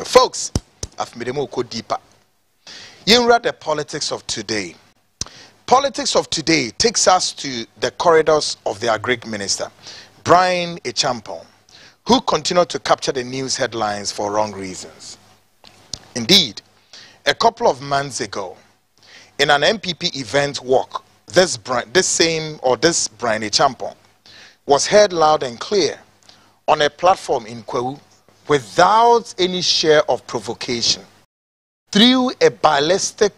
Folks, I've made them go deeper. You read the politics of today. Politics of today takes us to the corridors of the Agric Minister, Brian Echampong, who continued to capture the news headlines for wrong reasons. Indeed, a couple of months ago, in an MPP event walk, this Brian Echampong was heard loud and clear on a platform in Kwaku without any share of provocation, threw a ballistic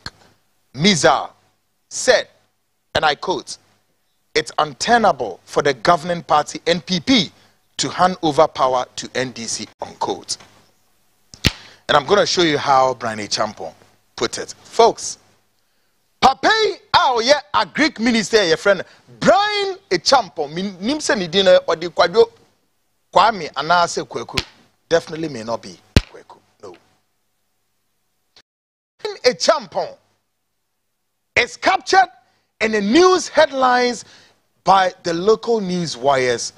missile, said, and I quote, "It's untenable for the governing party NPP to hand over power to NDC," unquote. And I'm going to show you how Brian Echampong put it. Folks, Papay Aoye Agric Minister, your friend Brian Echampong, Nimse Nidina or the Kwadwo Kwame Anase Kwaku, definitely may not be Kwaku. No. Brian Echampong is captured in the news headlines by the local news wires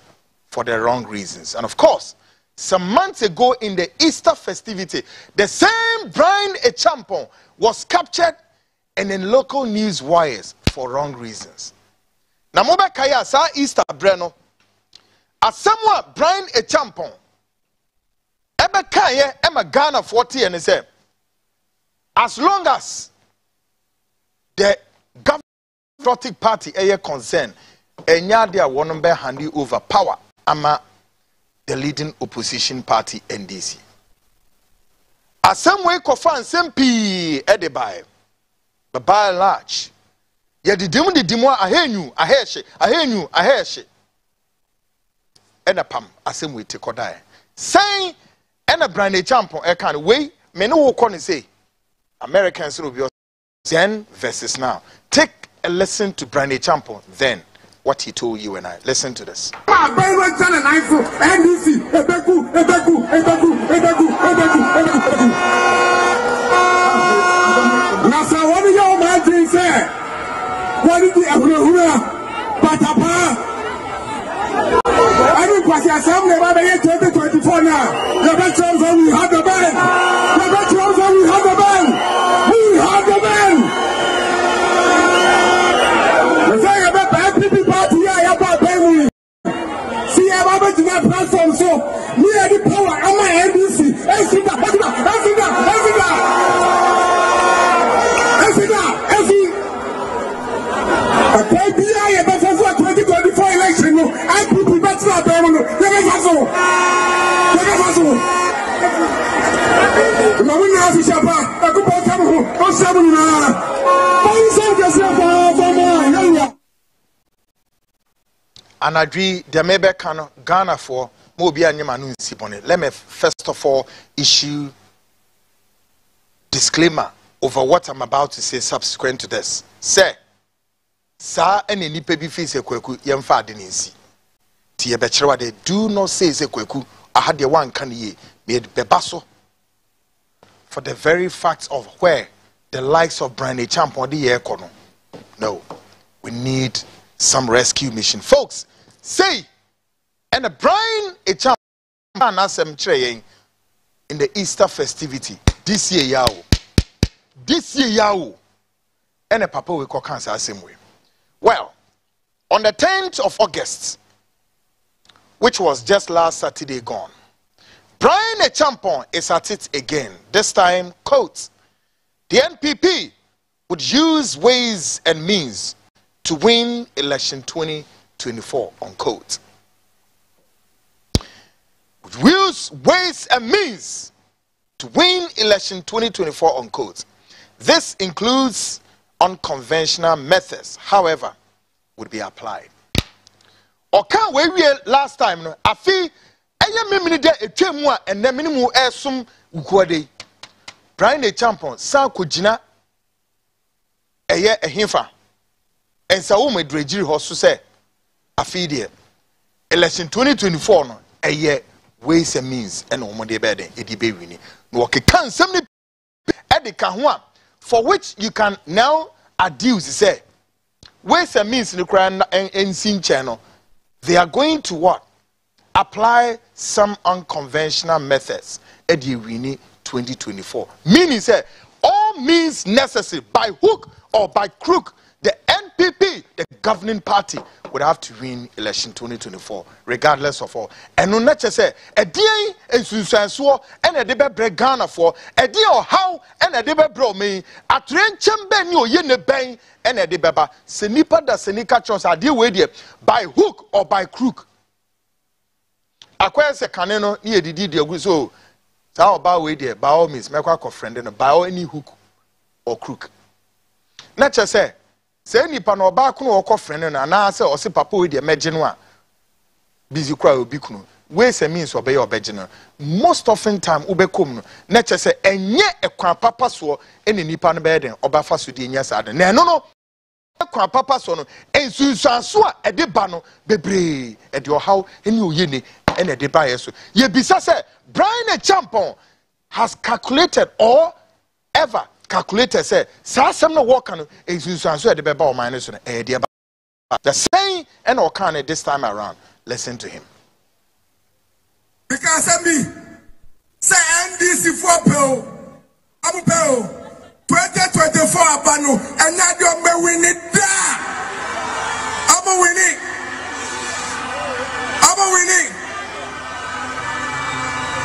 for the wrong reasons. And of course, some months ago in the Easter festivity, the same Brian Echampong was captured and in local news wires for wrong reasons. Na mobe kaya sa Easter breno asemwa Brian Echampong ebe kaya ema Ghana 40 and say as long as the Democratic Party eye concern enya dia wono be handi over power ama the leading opposition party NDC. Asemwe kofa nsem pi edebae. But by and large, ya di dimu ahenyu aheshe ena pam asemwe te kodae saying ena Brian Echampong e kan we me no wo ko say Americans will be then versus now. Take a listen to Brian Echampong then what he told you and I. Listen to this. What is the Patapa? I mean, because the assembly about the year 2024 now. The veterans when we have the band. The veterans when we have the band. We have the band. The thing about the MPP party here, about Benny. See, I'm about to that platform, so me and the power, I'm my NDC. A KPI about 2024 election, I put the better at them. And I agree, the maybe can Ghana for Mobi and Yamanu Sibone. Let me first of all issue disclaimer over what I'm about to say subsequent to this. Say, sa ene nipa bi fi se Kwaku yemfa ade nsi ti ye be kire wade do not say se Kwaku ahade wan kan ye me beba so for the very fact of where the likes of Brian Echampong de ye kono. No, we need some rescue mission, folks. Say and a Brian Echampong asem kire yen in the Easter festivity this year yawo and a papa we call cancer same way. Well, on the 10th of August, which was just last Saturday gone, Brian Echampong is at it again. This time, quote, the NPP would use ways and means to win election 2024, unquote. Would use ways and means to win election 2024, unquote. This includes unconventional methods, however, would be applied. Okay, we last time no afi eye memini de etwemu a enne minimu esum ukwade Brian Echampong sa kogina eye ehimfa ensa wo medrejiri ho so se afi de election 2024 no eye ways and means and omode be den edi be wini no okeka nsem ni edika ho a for which you can now adduce say ways and means in the channel they are going to what apply some unconventional methods 2024. Meaning, say, all means necessary, by hook or by crook, the NPP, the governing party, would have to win election 2024, regardless of all. And no nature say, a day and Susanso, and a debe break Ghana for, a day or how, and a debe bro me, a train chamber new yen bang, and a debeba, Senipa da Senica Chos are deal with you by hook or by crook. Acquire a caneno near the deal, so how about with you, by all means, make a friend and by all any hook or crook. Nature say, say nipa no ba ko no friend na na say o se papa we de meje no a busy kwa obi kunu we say means obey obeje no most often time ubekom no na che say enye ekwan papa so ene nipa no be den obafa so de nya sa de na no ekwan papa so no ensunsuanso a ede ba no bebre ede ohaw ene oyene ene ede ba yeso ye bisa say Brian Champon has calculated or ever calculator say some no work on is so the beba minus the saying and or can this time around. Listen to him. Because me say NDC 4 pill I'm pill 2024 abano and now you may win it there. I'm winning.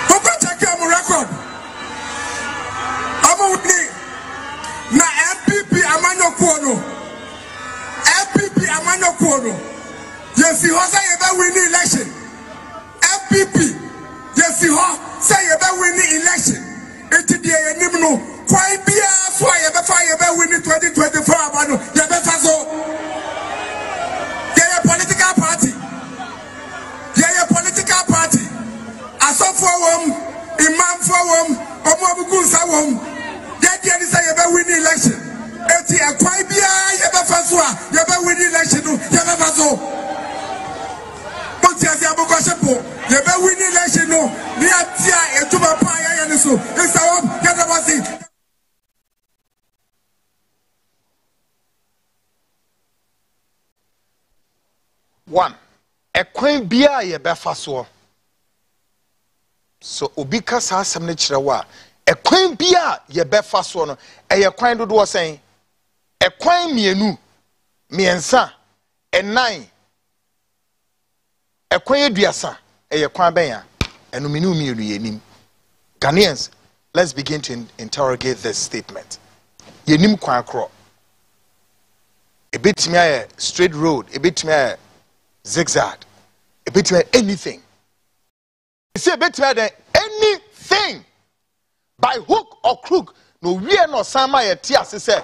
Who can check your record? I'm winning. Na MPP amanyo kuono. MPP amanyo kuono. Yesi ho say you be win election. MPP yesi ho say you be win election. Eti die enim no kwai bia so you be win 2024 abano. You be faso. You political party. You political party. Asofo wom, imam fo wom, omo abugunsa wom. Yet say you be win election. Eti akwai bia you be faso a you be win election no you be faso. Monti asia boko shepo you be win election no ni atia etuma pa ya ne so. Isa wom get abasi. One, ekwan bia you be faso. So obika sa asem ne kire wa ekwan bia ye befa so no eye kwan dodo wo sen ekwan mienu miensa enan ekwan eduasa eye kwan ben ya enu mienu mienu yenim. Ghanaians, let's begin to interrogate this statement. Yenim kwan akro ebetimi aye straight road, ebetimi aye zigzag, ebetimi anything. Say ebetimi aye anything by hook or crook. No we no sama ye tiase say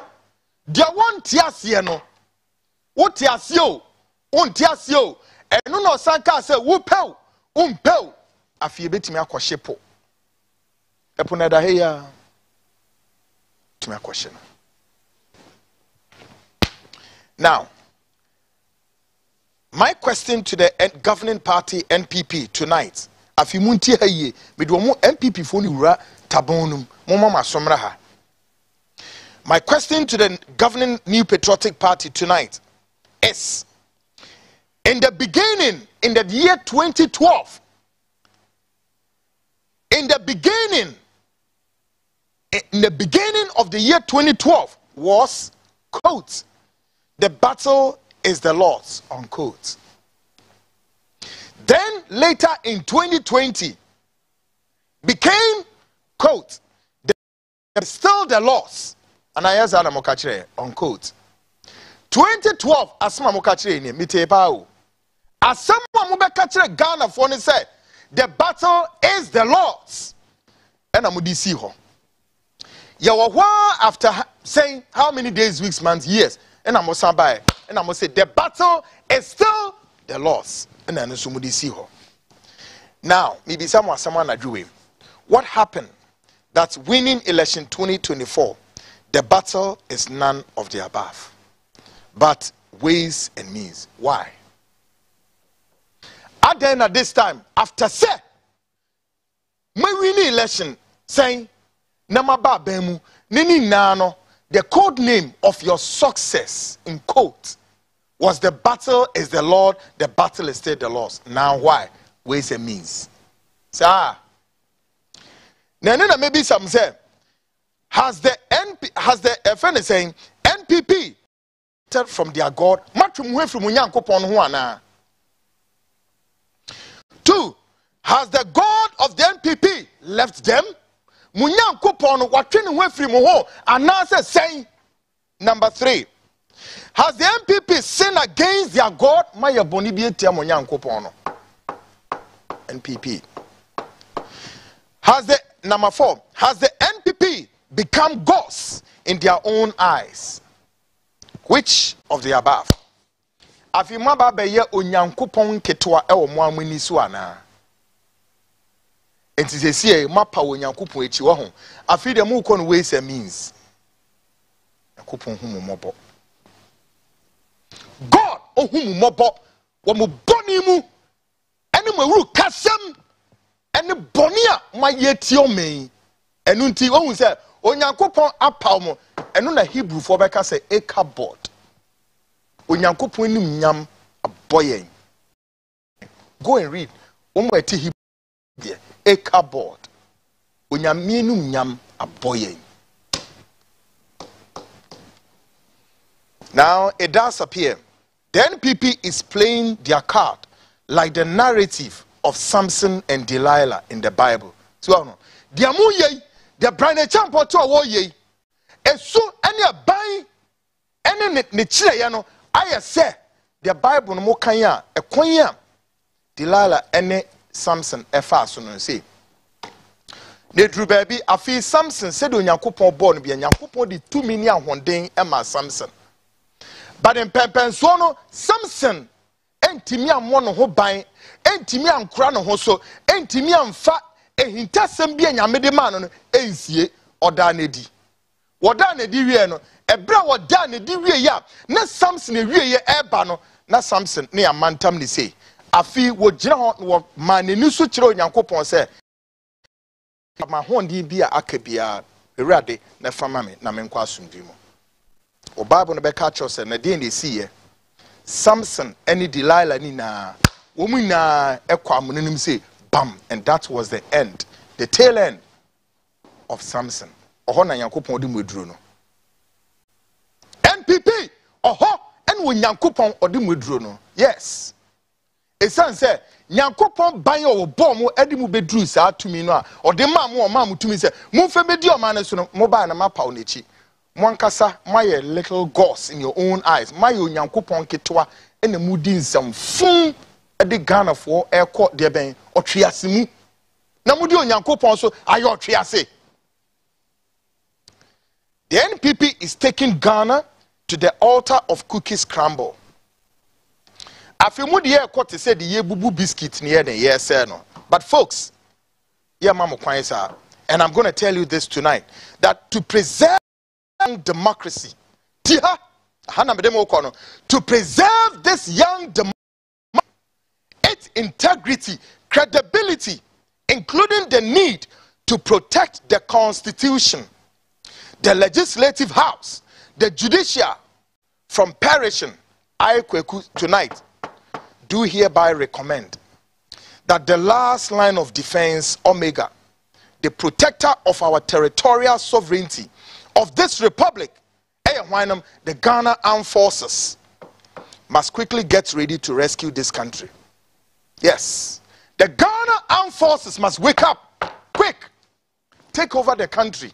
dia won tiase no wo tiase o on tiase o eno no sanka say wo pew umpew afie betimi akɔhye po epo na da he ya timi akɔhye no. Now my question to the governing party NPP tonight, afi munti haye me do mo NPP fo ni wura tabonum mama masomra ha. My question to the governing New Patriotic Party tonight is, in the beginning, in the year 2012, in the beginning of the year 2012 was, quote, the battle is the Lord's, unquote. Then later in 2020 became, quote, still the Lord's. And I asked Adam Okachire, unquote. 2012, Asma Mokachire ni mitebao. Asama Mokachire Ghana for said, the battle is the Lord's. And I'm see ho. Yawa after saying how many days, weeks, months, years, and I'm say, and I'm say the battle is still the Lord's. And I'm see ho. Now, maybe someone agree. What happened? That's winning election 2024. The battle is none of the above, but ways and means. Why? At the end of this time, after say, my winning election, saying, Namaba Bemu, Nini Nano, the code name of your success, in quote, was the battle is the Lord, the battle is still the Lord's. Now why? Ways and means. Sir, Now maybe some say, has the FN is saying NPP from their God? Matchum way from Munyankopon Huana. 2. Has the God of the NPP left them? Munyankopon watching away from Muho and answer saying. Number 3. Has the NPP sinned against their God? Maya Bonibiete Munyankopon. NPP. Number 4. Has the NPP become gods in their own eyes? Which of the above? Afimaba beye onyankopon ketwa e wo mo amani so ana. Enti sesie mapa onyankopon echi wo ho. Afi de mu kon ways and means. Yankopon hu mobo. God ohum mobo wo mo boni mu ene mawuru kasem ene boni a mayeti o me. Enu nti wo hu se onyankopon apaw mo enu na Hebrew fo beka se ekabod. Onyankopon nim nyam aboyen. Go and read. Omo eti Hebrew ekabod. Onyame num nyam aboyen. Now it does appear the NPP is playing their card like the narrative of Samson and Delilah in the Bible. So no. Diamu ye, the brand champo to wo ye. Esu any a buy any ne chile yano. I say the Bible no mo kanya e kwanya Delilah ene Samson efa so no say. Ne dru baby afi Samson said onyankopon born bi onyankopon di 2 million ahonden e ma Samson. But in Pempenso no Samson entimi ammo no ho ban entimi ankura no ho so entimi amfa ehintasem bi anyamede ma no ensie oda na di woda na di wie no ebra woda na di wie ya na Samson e wie ye eba no na Samson ne amantam ne sei afi wo gina ho wo maneni so kire onyankopon se ma hondi bi a akabia ewrade na fama me na menkwa asumdwi mo o Bible no be catch us na dey na see ye Samson any Delilah ni na wo mu na ekwa amonim say bam, and that was the end, the tail end of Samson. Oho na Nyankopon di mwedru no. NPP oho en wo Nyankopon odi mwedru no. Yes. Esan say Nyankopon ban yo bo mo edi mu bedru sa atumi no a odi ma mo tumi say mo fe bedi o ma ne so no mo ba na mapa o nechi. Mwankasa my little gods in your own eyes. My Nyankopon ketwa ene mu di nsam fun edi Ghana for ekọ de ben otwiase mu. Na mu di Nyankopon so ayo otwiase. The NPP is taking Ghana to the altar of cookie scramble. Afemu de ekọ te say the ye bubu biscuit near the yes sir no. But folks, yeah mama kwan sir, and I'm going to tell you this tonight that to preserve democracy, to preserve this young democracy, its integrity, credibility, including the need to protect the Constitution, the legislative house, the judiciary from perishing, I, Kwaku, tonight do hereby recommend that the last line of defense, Omega, the protector of our territorial sovereignty of this republic, the Ghana Armed Forces, must quickly get ready to rescue this country. Yes, the Ghana Armed Forces must wake up, quick, take over the country.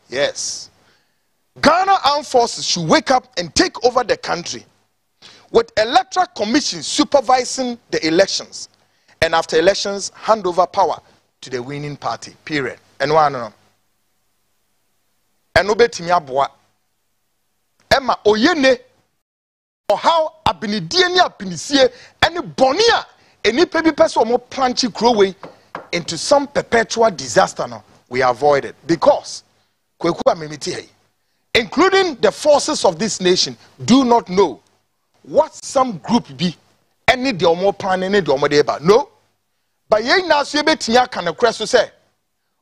Yes, Ghana Armed Forces should wake up and take over the country, with electoral commission supervising the elections, and after elections hand over power to the winning party, period. And one and obetimi aboa ema oyene or how abinidie ni apinisie any bonia enipa bi pese omo planchi crowway into some perpetual disaster no we avoided because Kwaku Amemiti, including the forces of this nation, do not know what some group be any the omo plan any the omo deba no but ye na so ebetinya kan kra so say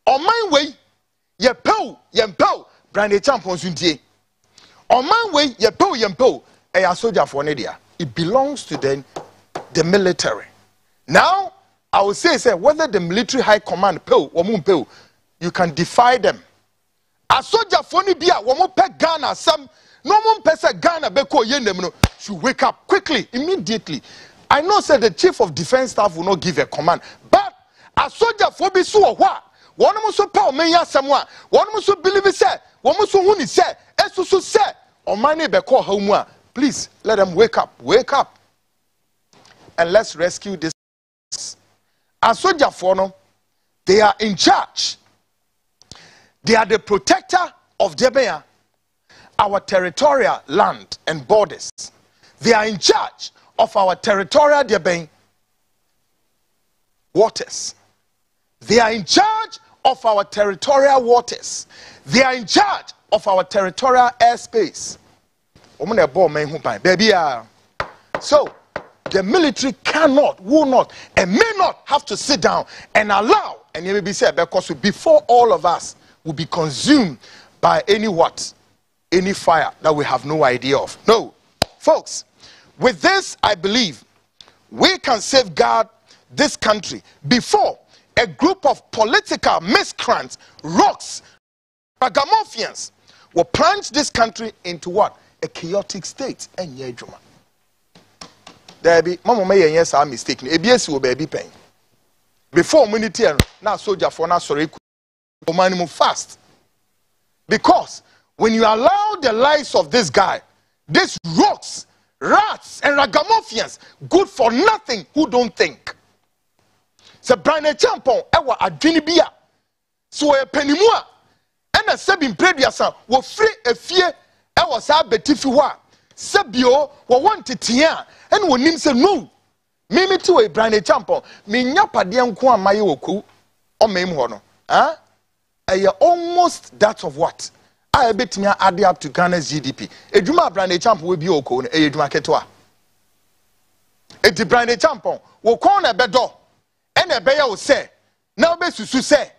oman wey ye pew Brandy champions untie. On my way, yempo, a soldier for Nidia. It belongs to the military. Now, I will say whether the military high command pay or moon pay, you can defy them. A soldier phony be a woman pet Ghana, some no one person Ghana beko yenem should wake up quickly, immediately. I know said the chief of defense staff will not give a command, but a soldier for be so what? One must so power me ya someone, one must so believe it said, one must so who said, as so said, or money beko home. Please let them wake up, and let's rescue this. A soldier for no, they are in charge. They are the protector of Debea, our territorial land and borders. They are in charge of our territorial Debea waters. They are in charge of our territorial waters. They are in charge of our territorial airspace. So, the military cannot, will not, and may not have to sit down and allow, and you may be said, because before all of us will be consumed by any fire that we have no idea of. No, folks, with this, I believe we can safeguard this country before a group of political miscreants, rocks, ragamuffins will plunge this country into what? A chaotic state. And yejuma. There be mama may yes are mistaken. ABS will be pain. Before minute now soldier for now sorry fast. Because when you allow the lives of this guy, these rocks, rats, and ragamuffins, good for nothing, who don't think. Se Brian Champon, ewa adwinibia. So a penimua, and a sebin previasa, wo free a fear, ewa sa betifiwa. Sebio, wo want it here, and wo nim se no. Mimi to a Brian Champon, me nyapa dian kwa mayoku, o mem hono. Huh? Almost that of what? I bet me add up to Ghana's GDP. Ejuma Brian Champon will be oko, ejuma ketwa. Eti Brian Champon, wo kona bedo. And a bear will say, now best to say,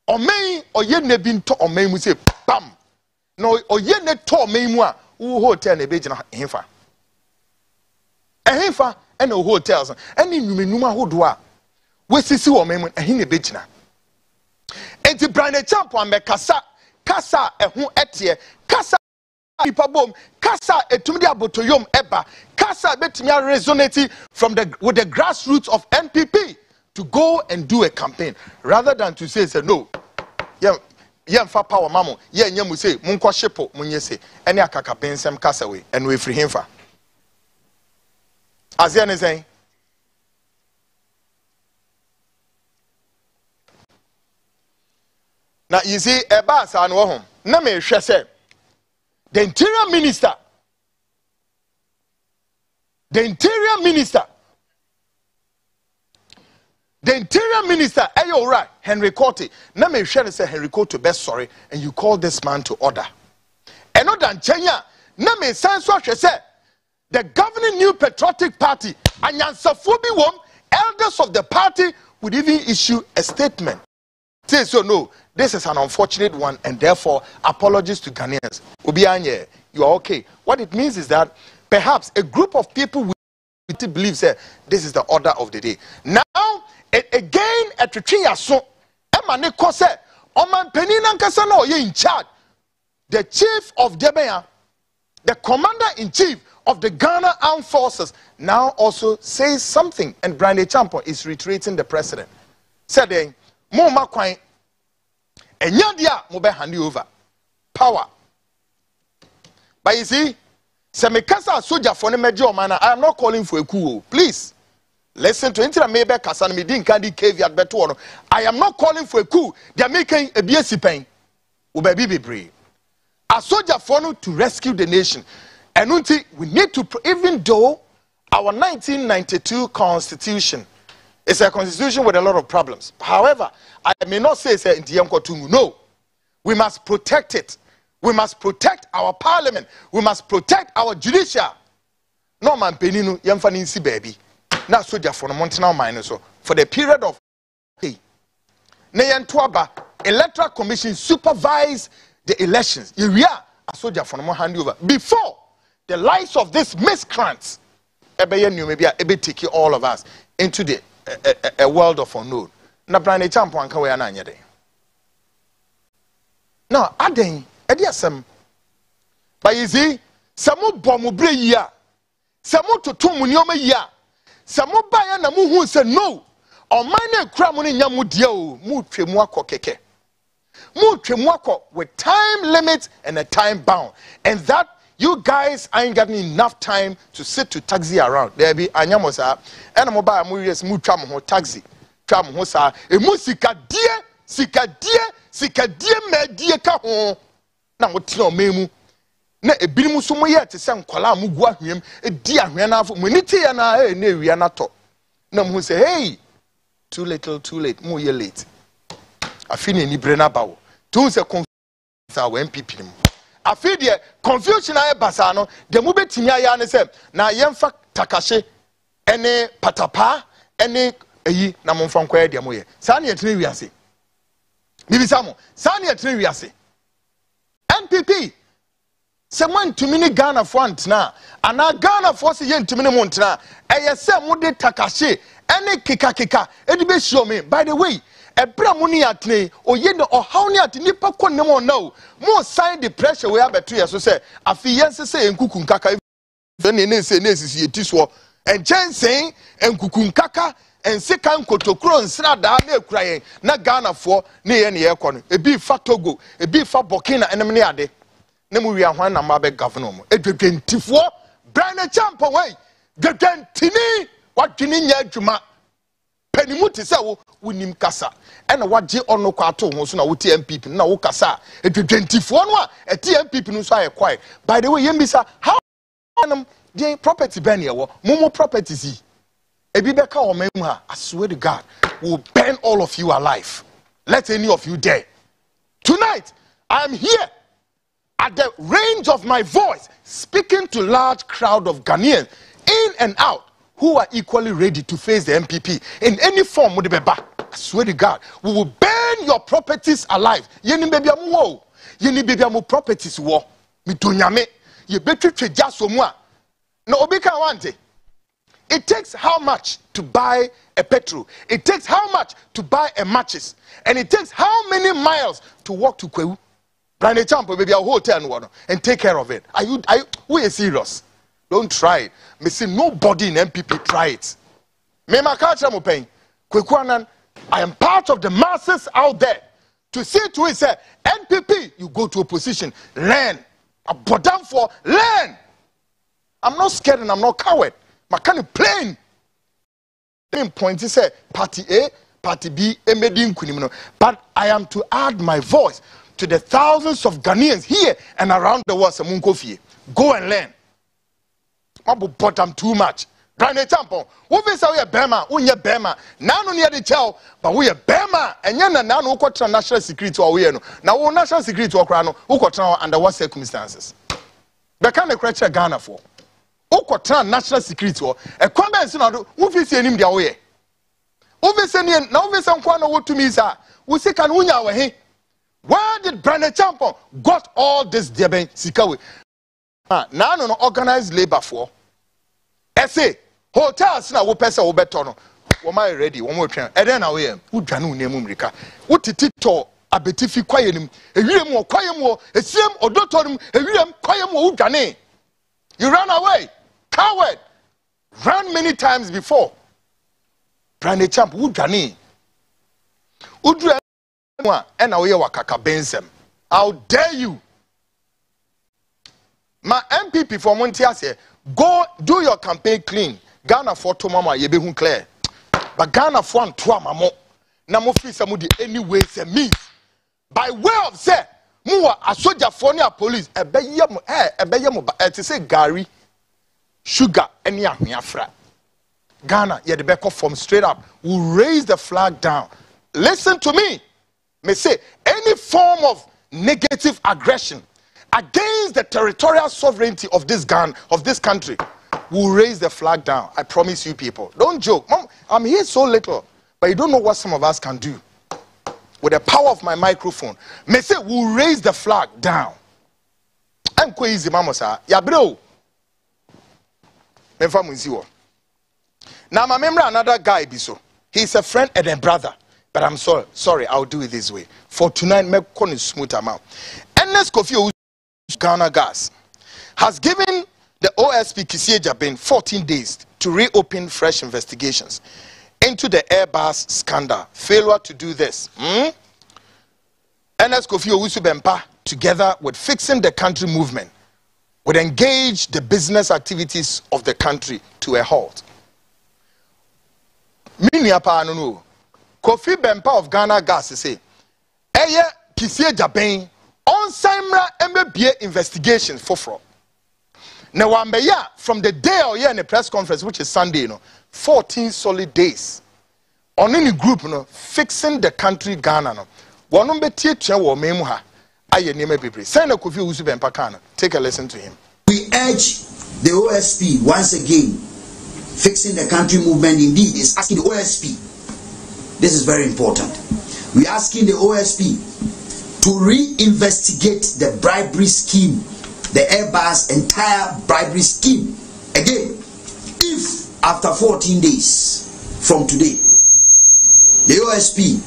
or may or ye ne bin to or may we say, bam. No, or ye ne to me moi, who hotel a bejana hinfa. A hinfa and no hotels, and in Numa Hodua. We see or may a hine bejana. And the brand champ one make casa a who etie, casa people boom, casa a tumidia botoyom eba, casa betimia resonating from with the grassroots of NPP. To go and do a campaign rather than to say no. Yeah, for power mamo. Yeah, you say munko shepo munyese. Any akaka pensem kasawe and we free him for. As you saying. Now you see a bass and home. Na me say the interior minister. The interior minister, hey, all right, Henry Cote. Now, me share say Henry Cote best sorry, and you call this man to order. And not than Chenya. Now, me sense what she said. The governing New Patriotic Party and Yansafobi wom elders of the party would even issue a statement. Say so no, this is an unfortunate one, and therefore apologies to Ghanaians. Obianye, you are okay. What it means is that perhaps a group of people will believe that this is the order of the day. Now, again, at Trichia so, Emane Kose, Oman Penina Kasano, you're in charge. The chief of Debea, the commander-in-chief of the Ghana Armed Forces, now also says something, and Brian Champo is reiterating the precedent. Saying, Moma Kwai, and Yadia Mobe hand you over. Power. But you see, Semekasa soldier for the major man, I am not calling for a coup. Please. Listen to Intra Maybe Kasan Midin Kandi Caveat Betuano. I am not calling for a coup. They are making a BSC pain. Ubebi brave. A soldier for to rescue the nation. And we need to, even though our 1992 constitution is a constitution with a lot of problems. However, I may not say no. We must protect it. We must protect our parliament. We must protect our judicial. No man peninu yamfaninsi baby. Now soldier for the Montana minus for the period of Nayantuaba Electoral Commission supervise the elections. You are a soldier for the handover before the lives of these miscreants. Maybe take all of us into the a world of unknown. Na brand champ anka we na anyede. Now, aden, edi asem. But you see, samo bomu bre yi a, samo totom mu nioma yi a, samo ba ya na mu hu se no. Oman na kura mu ne nya mu de o, mu twemu akọ keke. Mu twemu akọ with time limit and a time bound. And that you guys ain't getting enough time to sit to taxi around. There be anyamo sa, ena mo ba mo yes mu twa mo ho taxi. Twa mo ho sa, e mu sika die ma die ka ho. Na mo tena o memu. Na ebinim so mo ye te se nkwala mo gu ahwem, e di ahwe na afo. Mo ni te ya na na ewia na to. Na mo say, "Hey, too little, too late. Mo ye late." Afini ni brena bawo. Tu se konfusa wa MPP nim. Afi de confusion aye basa no, de mo betimi aya ne se na yemfa takashe ene patapa ene eyi na mo mfa nkwa de mo ye. Sa na yetene wiase. Bibisa mo, sa na yetene wiase. MPP se mo ntumi ni Ghana fo antena ana Ghana fo se ye ntumi ni mo ntena eye se mo de takashe ene kika edi be show me. By the way, ebra mu ni atene oye no ohaw ni atene nipa konnem on now mo sign the pressure we abeto ye so say afi yense say enkuku nkaka ne say ne sisi etiso enchen enkuku nkaka ensika nkotokro nsra da na ekura yen na Ghana fo ne ye ne ye kɔ no ebi fa Togo ebi fa Burkina enem ne ade ne mu wi ahwan na ma be governor mo edwedentifo brand champ wey dwedentini wadwene nya adwuma panimu te se wo wonim kasa ena wagye ono kwa ato ho so na wo MPP na wo kasa edwedentifo no a eti MPP no so aye kwai. By the way yembisa how the property ban ye wo momo properties ebi beka o memu ha, I swear to God will burn all of you alive. Let any of you dare. Tonight I am here at the range of my voice speaking to large crowd of Ghanaians in and out who are equally ready to face the MPP in any form. I swear to God, we will burn your properties alive. Yeni baby amu wo, yeni baby amu properties wo. Mi dunyame, ye betwe jaso mua. No obika wante. It takes how much to buy a petrol? It takes how much to buy a matches? And it takes how many miles to walk to Kwewu? Brand champo baby a hotel and take care of it. Are you we are serious? Don't try it. Me see nobody in MPP try it. Me makacha mo pen. Kwaku Annan, I am part of the masses out there to see to it say MPP you go to opposition, learn. Abodam for learn. I'm not scared and I'm not coward. My kind of plain. Point is say party A, party B, but I am to add my voice to the thousands of Ghanaians here and around the world. Go and learn. Mabu bottom too much. Brand example. Who say we are Bema? Unye Bema. Nano near the chow, but we are Bema. And yana nano uko national security or we no. Now national security or crano uko under what circumstances? The kind of creature Ghana for. Uko national security or a comment no who is him their way. Over sending now we some what to me sir. We say can unya we. Where did Brand Champo got all this deben sikawe? Now no organized labor for. Essay hotels na wo pesa wo beto no. Wo ma ready wo mo twen. E den na we am. Wo dwane unemu mrika. Wo titito abetifi kwaye nim. Ewirem wo kwaye mo, esiem odotorum, ewirem kwaye mo wo dwane. You ran away. Coward. Ran many times before. Brand champ wo dwane. Udru and now you wakaka bensem. How dare you? My MPP for Montias go do your campaign clean. Ghana for to mama ye be hun clear. But Ghana for and twa mamo. Na mo fi samudi anyway se means. By way of say, muwa a soldier for near police ebeyemo to say Gary sugar any ahwiafra. Ghana ye the back off from straight up will raise the flag down. Listen to me. May say any form of negative aggression against the territorial sovereignty of this country will raise the flag down. I promise you people. Don't joke. Mom, I'm here so little, but you don't know what some of us can do. With the power of my microphone, may say we'll raise the flag down. I'm crazy, mama sir. Ya bro. Now my memory another guy be so. He's a friend and a brother. But I'm sorry, I'll do it this way. For tonight, me kon smooth amount. Ernest Kofi Owusu Ghana Gas has given the OSP Kisie Jabin 14 days to reopen fresh investigations into the Airbus scandal. Failure to do this. Ernest Kofi Owusu Bempa, together with Fixing the Country movement, would engage the business activities of the country to a halt. Kofi Bempa of Ghana Gas say, Eye Kisie Jabin on Simra MBA investigation for fraud. Now, Wambeya, from the day or year in the press conference, which is Sunday, 14 solid days. On any group, Fixing the Country Ghana. One be teacher or memuha. Aye name people. Send a Kofi Owusu Bempa Kana. Take a listen to him. We urge the OSP once again. Fixing the Country movement indeed is asking the OSP. This is very important. We're asking the OSP to reinvestigate the bribery scheme, the Airbus entire bribery scheme. Again, if after 14 days from today, the OSP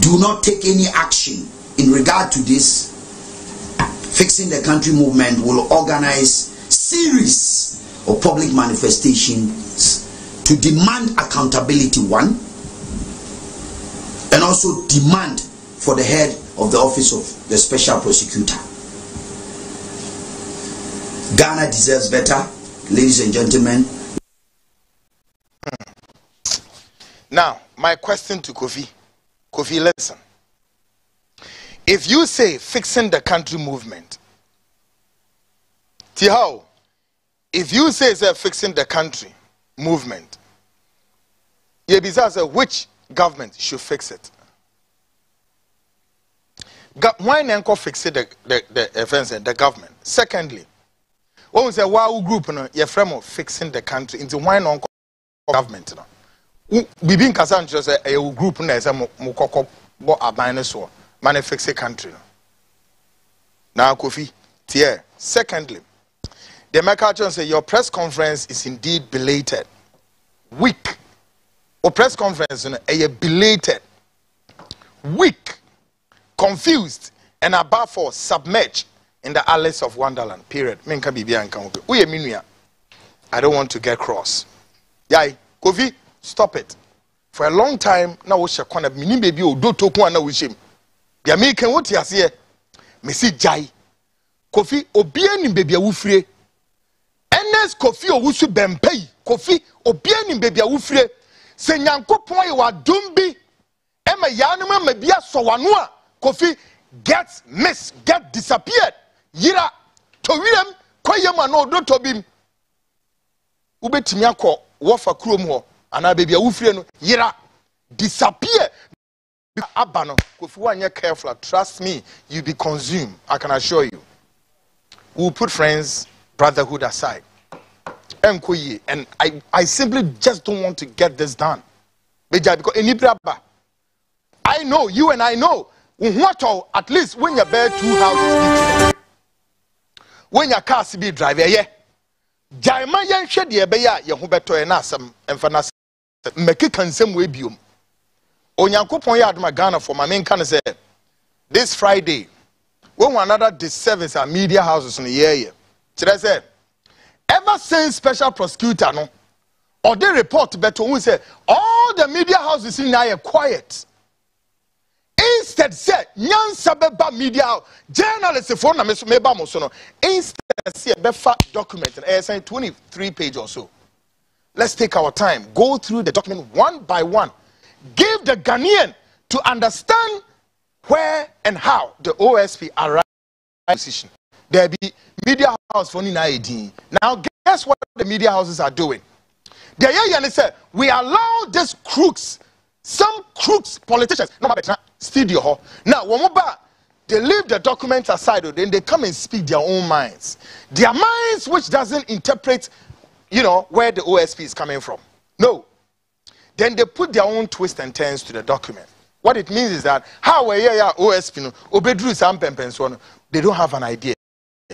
do not take any action in regard to this, Fixing the Country movement will organize series of public manifestations to demand accountability, one, and also demand for the head of the office of the special prosecutor. Ghana deserves better, ladies and gentlemen. Now, my question to Kofi. Kofi, listen. If you say Fixing the Country movement, Tihao, if you say Fixing the Country movement, Yebisa, which government should fix it? Why not fix it the government? Secondly, when we say wow group, you're from Fixing the Country, into why not government? We been concerned just a group na say mukoko bo abane so man fix the country. Now Kofi, tier. Secondly, the American say your press conference is indeed belated, weak. Or press conference a belated, weak, confused, and above all submerged in the Alice of Wonderland. Period. I don't want to get cross. Yai, Kofi, stop it. For a long time now, we shall call mini baby or do toku na wishim. The American what you say, Messi Jai, Kofi Obian baby awufre. Ernest Kofi Owusu Bempa, Kofi Obian baby awufre. Se Nyankopon ye wadom bi e ma yanuma mabia sowano a Kofi get miss, get disappeared. Yira to wirem koyem ano do to bim. Ubetimi akọ wofa krom ho ana bebia wufire no yira disappear. Abano Kofi wanye careful, trust me, you be consumed. I can assure you. We'll put friends, brotherhood aside. And I simply just don't want to get this done. Because I know, you and I know, at least when you bear 2 houses, when your car be driver, yeah. Jaima yan shed ye beya, Yahubeto and Asam, and Fanas, make it consum webium. Onyankopon yard my Ghana for my main can say, this Friday, when another disservice our media houses in the year. Should I say? Ever since special prosecutor no or they report better we say all the media houses in now are quiet. Instead say nyansa beba media journalists for na meba mo so no instead say befa document and say 23 page or so. Let's take our time, go through the document one by one, give the Ghanaian to understand where and how the OSP arrived at position. There be media house for now guess what the media houses are doing? They say we allow these crooks, some crooks politicians, no studio. Now they leave the documents aside, then they come and speak their own minds. Their minds which doesn't interpret, where the OSP is coming from. No. Then they put their own twists and turns to the document. What it means is that how OSP they don't have an idea.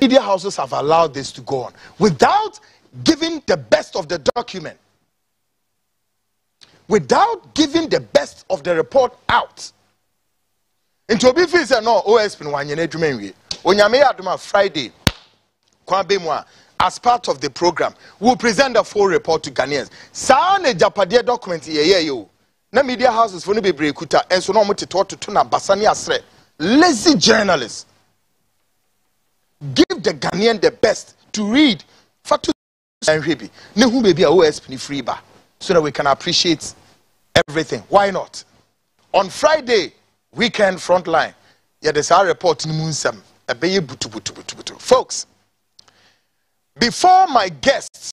Media houses have allowed this to go on without giving the best of the document. without giving the best of the report out. Into obi fi say no OSP no wanye na adwuma nwie. Onyame adoma Friday kwabe mu as part of the program we'll present the full report to Ghanaians. Sa na japade document ye yo. Na media houses for no be brekuta enso no mo teto to na basani asre. Lazy journalists. Give the Ghanaian the best to read. Fatu and Ribi. Ne hu baby OSP ni free ba. So that we can appreciate everything. Why not? On Friday, weekend frontline. Yeah, there's our report in Munsam. Folks, before my guests